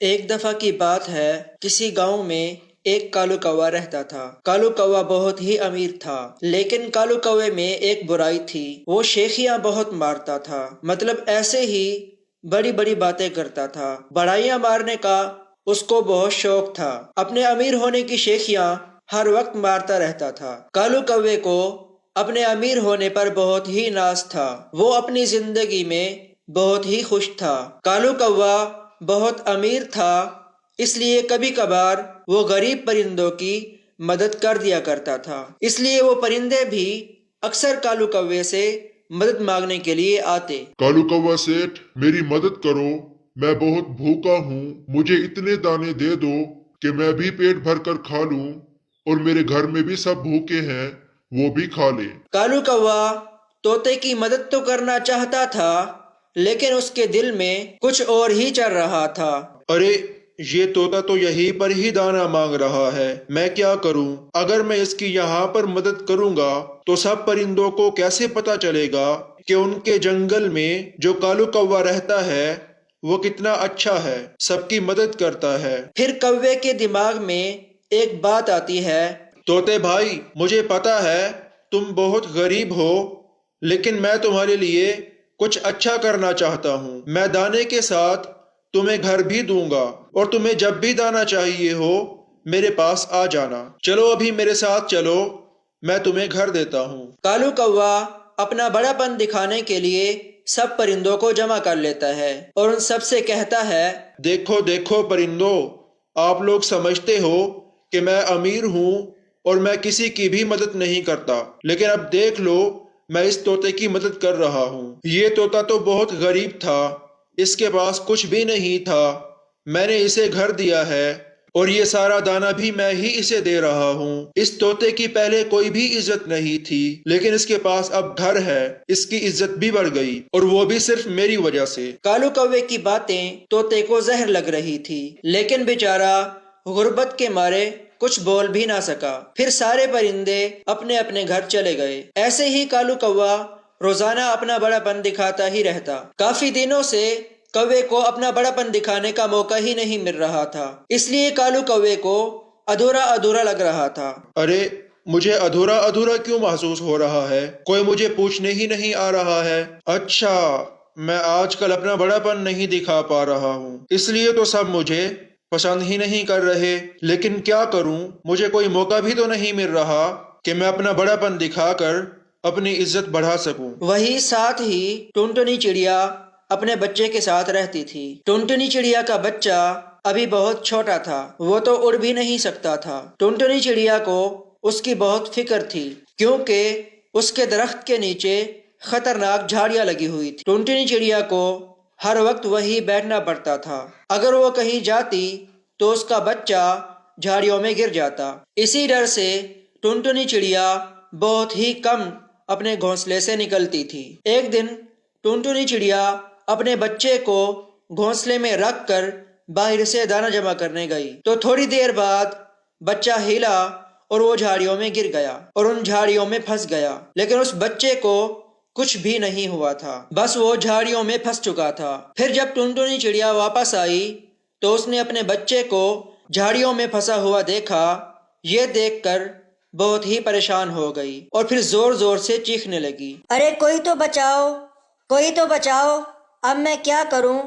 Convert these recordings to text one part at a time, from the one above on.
ایک دفعہ کی بات ہے، کسی گاؤں میں ایک کالو کوا رہتا تھا۔ کالو کوا بہت ہی امیر تھا، لیکن کالو کوے میں ایک برائی تھی، وہ شیخیاں بہت مارتا تھا۔ مطلب ایسے ہی بڑی بڑی باتیں کرتا تھا، بڑائیاں مارنے کا اس کو بہت شوق تھا۔ اپنے امیر ہونے کی شیخیاں ہر وقت مارتا رہتا تھا۔ کالو کوے کو اپنے امیر ہونے پر بہت ہی ناز تھا، وہ اپنی زندگی میں بہت ہی خوش تھا۔ کالو کوا بہت امیر تھا، اس لیے کبھی کبھار وہ غریب پرندوں کی مدد کر دیا کرتا تھا، اس لیے وہ پرندے بھی اکثر کالو کوے سے مدد مانگنے کے لیے آتے۔ کالو کوا سیٹھ، میری مدد کرو، میں بہت بھوکا ہوں، مجھے اتنے دانے دے دو کہ میں بھی پیٹ بھر کر کھا لوں اور میرے گھر میں بھی سب بھوکے ہیں، وہ بھی کھا لیں۔ کالو کوا طوطے کی مدد تو کرنا چاہتا تھا، لیکن اس کے دل میں کچھ اور ہی چل رہا تھا۔ ارے یہ طوطا تو یہیں پر ہی دانا مانگ رہا ہے، میں کیا کروں؟ اگر میں اس کی یہاں پر مدد کروں گا تو سب پرندوں کو کیسے پتا چلے گا کہ ان کے جنگل میں جو کالو کوا رہتا ہے وہ کتنا اچھا ہے، سب کی مدد کرتا ہے۔ پھر کوے کے دماغ میں ایک بات آتی ہے۔ طوطے بھائی، مجھے پتا ہے تم بہت غریب ہو، لیکن میں تمہارے لیے کچھ اچھا کرنا چاہتا ہوں۔ میں دانے کے ساتھ تمہیں گھر بھی دوں گا، اور تمہیں جب بھی دانا چاہیے ہو میرے پاس آ جانا۔ چلو ابھی میرے ساتھ چلو، میں تمہیں گھر دیتا ہوں۔ کالو کوا اپنا بڑا پن دکھانے کے لیے سب پرندوں کو جمع کر لیتا ہے اور ان سب سے کہتا ہے، دیکھو دیکھو پرندو، آپ لوگ سمجھتے ہو کہ میں امیر ہوں اور میں کسی کی بھی مدد نہیں کرتا، لیکن اب دیکھ لو میں اس طوطے کی مدد کر رہا ہوں۔ یہ طوطا تو بہت غریب تھا، اس کے پاس کچھ بھی نہیں تھا، میں نے اسے گھر دیا ہے اور یہ سارا دانا بھی میں ہی اسے دے رہا ہوں۔ اس طوطے کی پہلے کوئی بھی عزت نہیں تھی، لیکن اس کے پاس اب گھر ہے، اس کی عزت بھی بڑھ گئی، اور وہ بھی صرف میری وجہ سے۔ کالو کوے کی باتیں طوطے کو زہر لگ رہی تھی، لیکن بیچارہ غربت کے مارے کچھ بول بھی نہ سکا۔ پھر سارے پرندے اپنے اپنے گھر چلے گئے۔ ایسے ہی کالو کوا روزانہ اپنا بڑا پن دکھاتا ہی رہتا۔ کافی دنوں سے کوے کو اپنا بڑا پن دکھانے کا موقع ہی نہیں مل رہا تھا، اس لیے کالو کوے کو ادھورا ادھورا لگ رہا تھا۔ ارے مجھے ادھورا ادھورا کیوں محسوس ہو رہا ہے؟ کوئی مجھے پوچھنے ہی نہیں آ رہا ہے۔ اچھا، میں آج کل اپنا بڑا پن نہیں دکھا پا رہا ہوں، اس لیے تو سب مجھے پسند ہی نہیں کر رہے۔ لیکن کیا کروں، مجھے کوئی موقع بھی تو نہیں مل رہا کہ میں اپنا بڑا پن دکھا کر اپنی عزت بڑھا سکوں۔ وہی ساتھ ہی ٹنٹنی چڑیا اپنے بچے کے ساتھ رہتی تھی۔ ٹنٹنی چڑیا کا بچہ ابھی بہت چھوٹا تھا، وہ تو اڑ بھی نہیں سکتا تھا۔ ٹنٹنی چڑیا کو اس کی بہت فکر تھی، کیونکہ اس کے درخت کے نیچے خطرناک جھاڑیاں لگی ہوئی تھی۔ ٹنٹنی چڑیا کو ہر وقت وہی بیٹھنا پڑتا تھا، اگر وہ کہیں جاتی تو اس کا بچہ جھاڑیوں میں گر جاتا۔ اسی ڈر سے ٹنٹنی چڑیا بہت ہی کم اپنے گھونسلے سے نکلتی تھی۔ ایک دن ٹنٹنی چڑیا اپنے بچے کو گھونسلے میں رکھ کر باہر سے دانا جمع کرنے گئی، تو تھوڑی دیر بعد بچہ ہلا اور وہ جھاڑیوں میں گر گیا اور ان جھاڑیوں میں پھنس گیا، لیکن اس بچے کو کچھ بھی نہیں ہوا تھا، بس وہ جھاڑیوں میں پھنس چکا تھا۔ پھر جب ٹنٹنی چڑیا واپس آئی تو اس نے اپنے بچے کو جھاڑیوں میں پھنسا ہوا دیکھا۔ یہ دیکھ کر بہت ہی پریشان ہو گئی اور پھر زور زور سے چیخنے لگی، ارے کوئی تو بچاؤ، کوئی تو بچاؤ، اب میں کیا کروں؟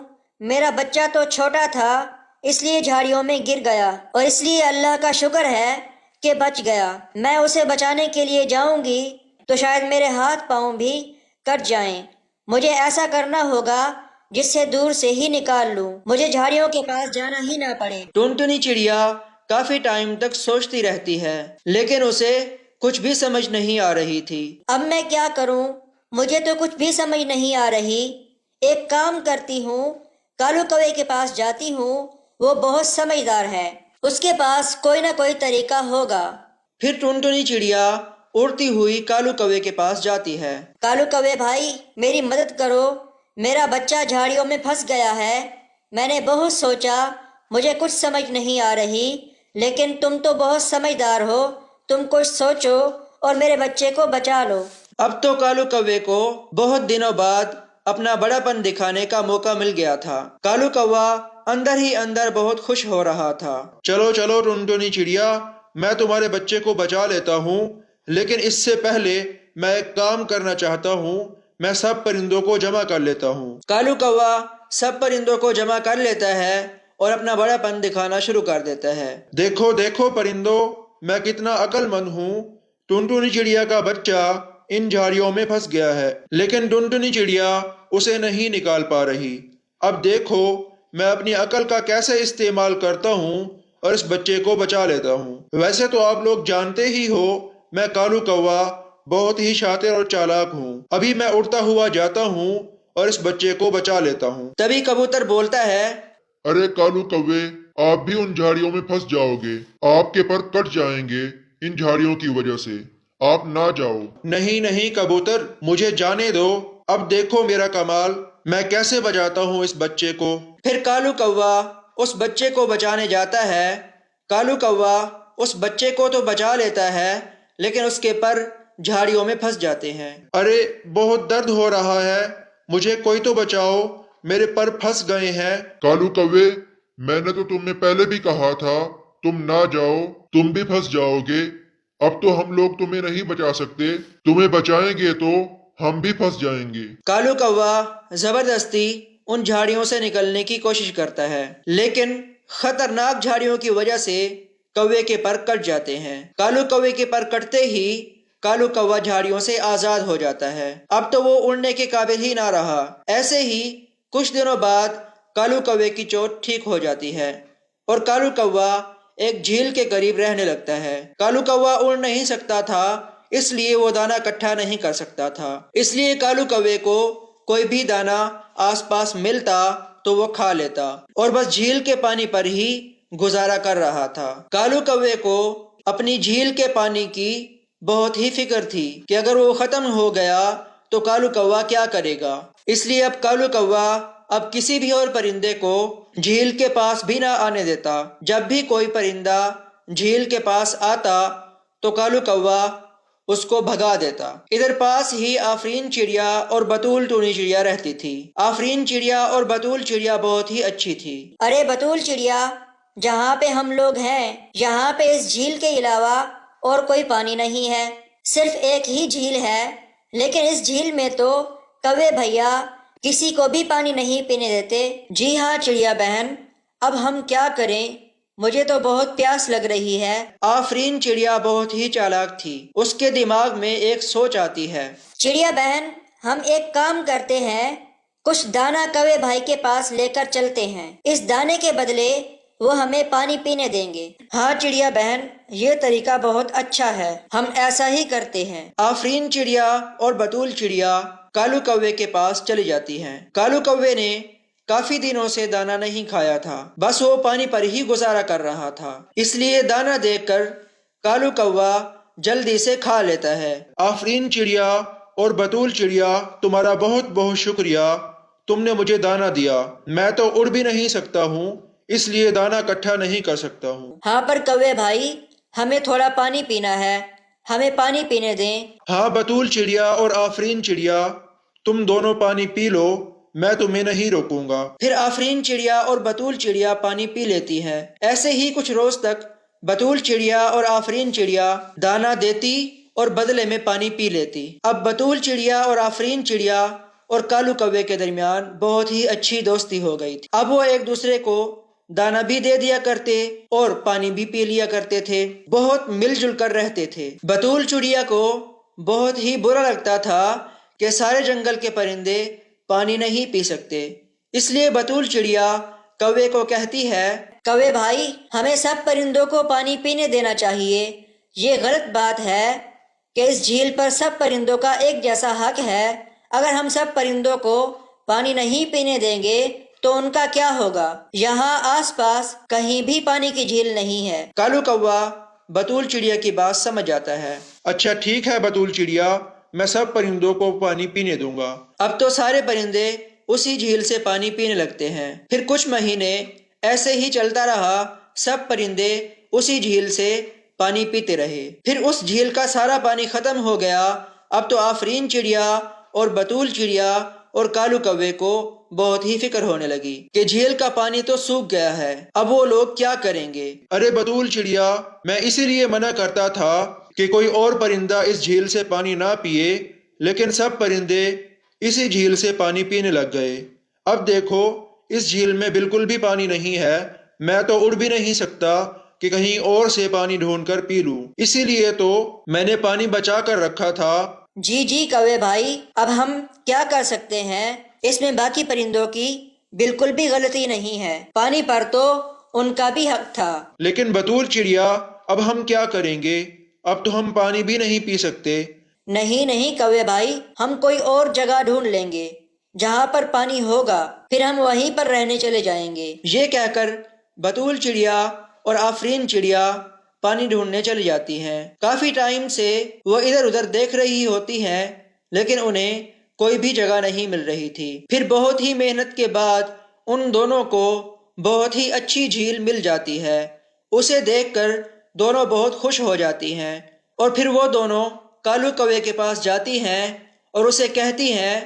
میرا بچہ تو چھوٹا تھا، اس لیے جھاڑیوں میں گر گیا، اور اس لیے اللہ کا شکر ہے کہ بچ گیا۔ میں اسے بچانے کے لیے جاؤں گی تو شاید میرے ہاتھ پاؤں بھی کٹ جائیں۔ مجھے ایسا کرنا ہوگا جس سے دور سے ہی نکال لوں، مجھے جھاڑیوں کے پاس جانا ہی نہ پڑے۔ ٹنٹنی چڑیا کافی ٹائم تک سوچتی رہتی ہے، لیکن اسے کچھ بھی سمجھ نہیں آ رہی تھی۔ اب میں کیا کروں؟ مجھے تو کچھ بھی سمجھ نہیں آ رہی۔ ایک کام کرتی ہوں، کالو کوے کے پاس جاتی ہوں، وہ بہت سمجھدار ہے، اس کے پاس کوئی نہ کوئی طریقہ ہوگا۔ پھر ٹنٹنی چڑیا اڑتی ہوئی کالو کوے کے پاس جاتی ہے۔ کالو کوے بھائی، میری مدد کرو، میرا بچہ جھاڑیوں میں پھنس گیا ہے۔ میں نے بہت سوچا، مجھے کچھ سمجھ نہیں آ رہی، لیکن تم تو بہت سمجھدار ہو، تم کچھ سوچو اور میرے بچے کو بچا لو۔ اب تو کالو کوے کو بہت دنوں بعد اپنا بڑا پن دکھانے کا موقع مل گیا تھا۔ کالو کوا اندر ہی اندر بہت خوش ہو رہا تھا۔ چلو چلو ٹنٹنی چڑیا، میں تمہارے بچے کو بچا لیتا ہوں، لیکن اس سے پہلے میں ایک کام کرنا چاہتا ہوں، میں سب پرندوں کو جمع کر لیتا ہوں۔ کالو کوا سب پرندوں کو جمع کر لیتا ہے اور اپنا بڑا پن دکھانا شروع کر دیتا ہے۔ دیکھو دیکھو پرندوں، میں کتنا عقل مند ہوں۔ ٹنٹنی چڑیا کا بچہ ان جھاڑیوں میں پھنس گیا ہے، لیکن ٹنٹنی چڑیا اسے نہیں نکال پا رہی۔ اب دیکھو میں اپنی عقل کا کیسے استعمال کرتا ہوں اور اس بچے کو بچا لیتا ہوں۔ ویسے تو آپ لوگ جانتے ہی ہو میں کالو کوا بہت ہی شاطر اور چالاک ہوں۔ ابھی میں اڑتا ہوا جاتا ہوں اور اس بچے کو بچا لیتا ہوں۔ تبھی کبوتر بولتا ہے، ارے کالو کوے، آپ بھی ان جھاڑیوں میں پھنس جاؤ گے، آپ کے پر کٹ جائیں گے ان جھاڑیوں کی وجہ سے، آپ نہ جاؤ۔ نہیں نہیں کبوتر، مجھے جانے دو۔ اب دیکھو میرا کمال، میں کیسے بچاتا ہوں اس بچے کو۔ پھر کالو کوا اس بچے کو بچانے جاتا ہے۔ کالو کوا اس بچے کو تو بچا لیتا ہے، لیکن اس کے پر جھاڑیوں میں پھنس جاتے ہیں۔ ارے بہت درد ہو رہا ہے، مجھے کوئی تو بچاؤ، میرے پر پھنس گئے ہیں۔ کالو کوے، میں نے تو تمہیں پہلے بھی کہا تھا تم نہ جاؤ، تم بھی پھنس جاؤ گے۔ اب تو ہم لوگ تمہیں نہیں بچا سکتے، تمہیں بچائیں گے تو ہم بھی پھنس جائیں گے۔ کالو کوا زبردستی ان جھاڑیوں سے نکلنے کی کوشش کرتا ہے، لیکن خطرناک جھاڑیوں کی وجہ سے کوے کے پر کٹ جاتے ہیں۔ کالو کوے کے پر کٹتے ہی کالو کوا جھاڑیوں سے آزاد ہو جاتا ہے۔ اب تو وہ اڑنے کے قابل ہی نہ رہا۔ ایسے ہی کچھ دنوں بعد کالو کوے کی چوٹ ٹھیک ہو جاتی ہے اور کالو کوا ایک جھیل کے قریب رہنے لگتا ہے۔ کالو کوا اڑ نہیں سکتا تھا، اس لیے وہ دانہ اکٹھا نہیں کر سکتا تھا، اس لیے کالو کوے کو کوئی بھی دانہ آس پاس ملتا تو وہ کھا لیتا اور بس جھیل کے پانی پر ہی گزارا کر رہا تھا۔ کالو کوے کو اپنی جھیل کے پانی کی بہت ہی فکر تھی کہ اگر وہ ختم ہو گیا تو کالو کوا کیا کرے گا، اس لیے اب کالو کوا اب کسی بھی اور پرندے کو جھیل کے پاس بھی نہ آنے دیتا۔ جب بھی کوئی پرندہ جھیل کے پاس آتا تو کالو کوا اس کو بھگا دیتا۔ ادھر پاس ہی آفرین چڑیا اور بطول ٹونی چڑیا رہتی تھی۔ آفرین چڑیا اور بطول چڑیا بہت ہی اچھی تھی۔ ارے بطول چڑیا، جہاں پہ ہم لوگ ہیں یہاں پہ اس جھیل کے علاوہ اور کوئی پانی نہیں ہے، صرف ایک ہی جھیل ہے، لیکن اس جھیل میں تو کوے بھیا کسی کو بھی پانی نہیں پینے دیتے۔ جی ہاں چڑیا بہن، اب ہم کیا کریں، مجھے تو بہت پیاس لگ رہی ہے۔ آفرین چڑیا بہت ہی چالاک تھی، اس کے دماغ میں ایک سوچ آتی ہے۔ چڑیا بہن، ہم ایک کام کرتے ہیں، کچھ دانہ کوے بھائی کے پاس لے کر چلتے ہیں، اس دانے کے بدلے وہ ہمیں پانی پینے دیں گے۔ ہاں چڑیا بہن، یہ طریقہ بہت اچھا ہے، ہم ایسا ہی کرتے ہیں۔ آفرین چڑیا اور بطول چڑیا کالو کوے کے پاس چلی جاتی ہیں۔ کالو کوے نے کافی دنوں سے دانہ نہیں کھایا تھا، بس وہ پانی پر ہی گزارا کر رہا تھا، اس لیے دانہ دیکھ کر کالو کوا جلدی سے کھا لیتا ہے۔ آفرین چڑیا اور بطول چڑیا، تمہارا بہت بہت شکریہ، تم نے مجھے دانہ دیا۔ میں تو اڑ بھی نہیں سکتا ہوں، اس لیے دانہ اکٹھا نہیں کر سکتا ہوں۔ ہاں پر کوے بھائی، ہمیں تھوڑا پانی پینا ہے، ہمیں پانی پینے دیں۔ ہاں بطول چڑیا اور آفرین چڑیا، تم دونوں پانی پی لو، میں تمہیں نہیں روکوں گا۔ پھر آفرین چڑیا اور بطول چڑیا پانی پی لیتی ہے۔ ایسے ہی کچھ روز تک بطول چڑیا اور آفرین چڑیا دانہ دیتی اور بدلے میں پانی پی لیتی۔ اب بطول چڑیا اور آفرین چڑیا اور کالو کوے کے درمیان بہت ہی اچھی دوستی ہو گئی تھی۔ اب وہ ایک دوسرے کو دانہ بھی دے دیا کرتے اور پانی بھی پی لیا کرتے تھے، بہت مل جل کر رہتے تھے۔ بطول چڑیا کو بہت ہی برا لگتا تھا کہ سارے جنگل کے پرندے پانی نہیں پی سکتے، اس لیے بطول چڑیا کوے کو کہتی ہے، کوے بھائی، ہمیں سب پرندوں کو پانی پینے دینا چاہیے۔ یہ غلط بات ہے کہ اس جھیل پر سب پرندوں کا ایک جیسا حق ہے۔ اگر ہم سب پرندوں کو پانی نہیں پینے دیں گے تو ان کا کیا ہوگا؟ یہاں آس پاس کہیں بھی پانی کی جھیل نہیں ہے۔ کالو کوا بطول چڑیا کی بات سمجھ جاتا ہے۔ اچھا ٹھیک ہے بطول چڑیا، میں سب پرندوں کو پانی پینے دوں گا۔ اب تو سارے پرندے اسی جھیل سے پانی پینے لگتے ہیں۔ پھر کچھ مہینے ایسے ہی چلتا رہا، سب پرندے اسی جھیل سے پانی پیتے رہے۔ پھر اس جھیل کا سارا پانی ختم ہو گیا۔ اب تو آفرین چڑیا اور بطول چڑیا اور کالو کوے کو بہت ہی فکر ہونے لگی کہ جھیل کا پانی تو سوکھ گیا ہے، اب وہ لوگ کیا کریں گے؟ ارے بطول چڑیا، میں اسی لیے منع کرتا تھا کہ کوئی اور پرندہ اس جھیل سے پانی نہ پیے، لیکن سب پرندے اسی جھیل سے پانی پینے لگ گئے۔ اب دیکھو اس جھیل میں بالکل بھی پانی نہیں ہے، میں تو اڑ بھی نہیں سکتا کہ کہیں اور سے پانی ڈھونڈ کر پی لوں، اسی لیے تو میں نے پانی بچا کر رکھا تھا۔ جی جی کوے بھائی، اب ہم کیا کر سکتے ہیں؟ اس میں باقی پرندوں کی بالکل بھی غلطی نہیں ہے، پانی پر تو ان کا بھی حق تھا۔ لیکن بطول چڑیا، اب ہم کیا کریں گے؟ اب تو ہم پانی بھی نہیں پی سکتے۔ نہیں نہیں کوے بھائی، ہم کوئی اور جگہ ڈھونڈ لیں گے جہاں پر پانی ہوگا، پھر ہم وہیں پر رہنے چلے جائیں گے۔ یہ کہہ کر بطول چڑیا اور آفرین چڑیا پانی ڈھونڈنے چلی جاتی ہیں۔ کافی ٹائم سے وہ ادھر ادھر دیکھ رہی ہوتی ہیں، لیکن انہیں کوئی بھی جگہ نہیں مل رہی تھی۔ پھر بہت ہی محنت کے بعد ان دونوں کو بہت ہی اچھی جھیل مل جاتی ہے۔ اسے دیکھ کر دونوں بہت خوش ہو جاتی ہیں، اور پھر وہ دونوں کالو کوے کے پاس جاتی ہیں اور اسے کہتی ہیں،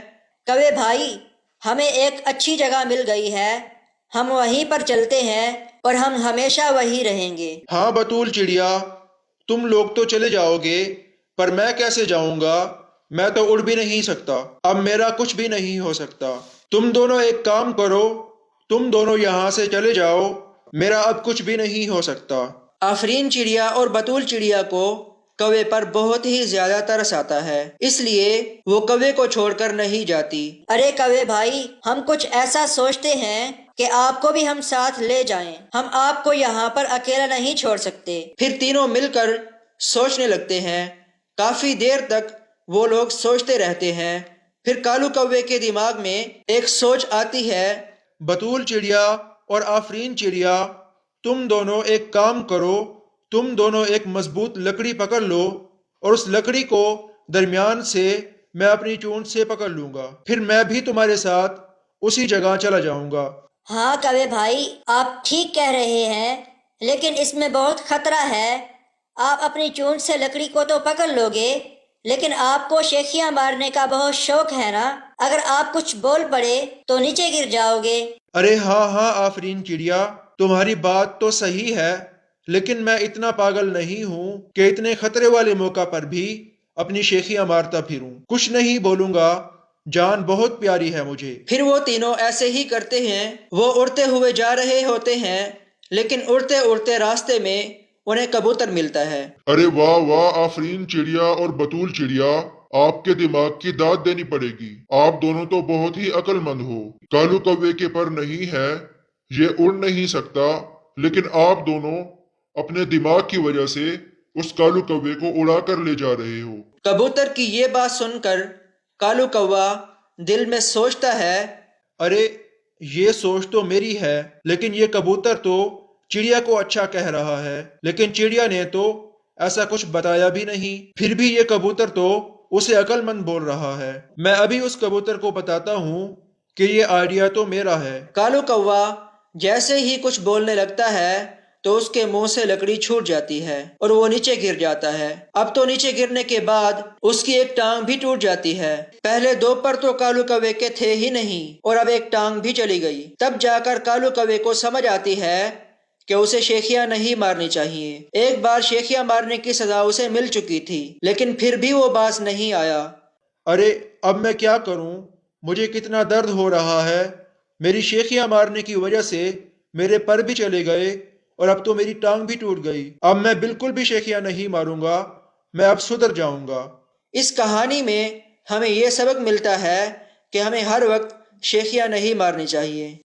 کوے بھائی، ہمیں ایک اچھی جگہ مل گئی ہے، ہم وہیں پر چلتے ہیں اور ہم ہمیشہ وہیں رہیں گے۔ ہاں بطول چڑیا، تم لوگ تو چلے جاؤ گے، پر میں کیسے جاؤں گا؟ میں تو اڑ بھی نہیں سکتا، اب میرا کچھ بھی نہیں ہو سکتا۔ تم دونوں ایک کام کرو، تم دونوں یہاں سے چلے جاؤ، میرا اب کچھ بھی نہیں ہو سکتا۔ آفرین چڑیا اور بطول چڑیا کو کوے پر بہت ہی زیادہ ترس آتا ہے، اس لیے وہ کوے کو چھوڑ کر نہیں جاتی۔ ارے کوے بھائی، ہم کچھ ایسا سوچتے ہیں کہ آپ کو بھی ہم ساتھ لے جائیں، ہم آپ کو یہاں پر اکیلا نہیں چھوڑ سکتے۔ پھر تینوں مل کر سوچنے لگتے ہیں۔ کافی دیر تک وہ لوگ سوچتے رہتے ہیں، پھر کالو کوے کے دماغ میں ایک سوچ آتی ہے۔ بطول چڑیا اور آفرین چڑیا، تم دونوں ایک کام کرو، تم دونوں ایک مضبوط لکڑی پکڑ لو، اور اس لکڑی کو درمیان سے میں اپنی چونچ سے پکڑ لوں گا، پھر میں بھی تمہارے ساتھ اسی جگہ چلا جاؤں گا۔ ہاں کوے بھائی، آپ ٹھیک کہہ رہے ہیں، لیکن اس میں بہت خطرہ ہے۔ آپ اپنی چونچ سے لکڑی کو تو پکڑ لو گے، لیکن آپ کو شیخیاں مارنے کا بہت شوق ہے نا، اگر آپ کچھ بول پڑے تو نیچے گر جاؤ گے۔ ارے ہاں ہاں آفرین چڑیا، تمہاری بات تو صحیح ہے، لیکن میں اتنا پاگل نہیں ہوں کہ اتنے خطرے والے موقع پر بھی اپنی شیخیاں مارتا پھروں۔ کچھ نہیں بولوں گا، جان بہت پیاری ہے مجھے۔ پھر وہ تینوں ایسے ہی کرتے ہیں۔ وہ اڑتے ہوئے جا رہے ہوتے ہیں، لیکن اڑتے اڑتے راستے میں انہیں کبوتر ملتا ہے۔ ارے واہ واہ آفرین چڑیا اور بطول چڑیا، آپ کے دماغ کی داد دینی پڑے گی، آپ دونوں تو بہت ہی عقل مند ہو۔ کالو کوے کے پر نہیں ہے، یہ اڑ نہیں سکتا، لیکن آپ دونوں اپنے دماغ کی وجہ سے اس کالو کوے کو اڑا کر لے جا رہے ہو۔ کبوتر کی یہ بات سن کر کالو کوا دل میں سوچتا ہے، ارے یہ سوچ تو میری ہے، لیکن یہ کبوتر تو چڑیا کو اچھا کہہ رہا ہے، لیکن چڑیا نے تو ایسا کچھ بتایا بھی نہیں، پھر بھی یہ کبوتر تو اسے عقل مند بول رہا ہے۔ میں ابھی اس کبوتر کو بتاتا ہوں کہ یہ آئیڈیا تو میرا ہے۔ کالو کوا جیسے ہی کچھ بولنے لگتا ہے تو اس کے منہ سے لکڑی چھوٹ جاتی ہے اور وہ نیچے گر جاتا ہے۔ اب تو نیچے گرنے کے بعد اس کی ایک ٹانگ بھی ٹوٹ جاتی ہے۔ پہلے دو پر تو کالو کوے کے تھے ہی نہیں، اور اب ایک ٹانگ بھی چلی گئی۔ تب جا کر کالو کوے کو سمجھ آتی ہے کہ اسے شیخیاں نہیں مارنی چاہیے۔ ایک بار شیخیاں مارنے کی سزا اسے مل چکی تھی، لیکن پھر بھی وہ باز نہیں آیا۔ ارے اب میں کیا کروں؟ مجھے کتنا درد ہو رہا ہے، میری شیخیاں مارنے کی وجہ سے میرے پر بھی چلے گئے، اور اب تو میری ٹانگ بھی ٹوٹ گئی۔ اب میں بالکل بھی شیخیاں نہیں ماروں گا، میں اب سدھر جاؤں گا۔ اس کہانی میں ہمیں یہ سبق ملتا ہے کہ ہمیں ہر وقت شیخیاں نہیں مارنی چاہیے۔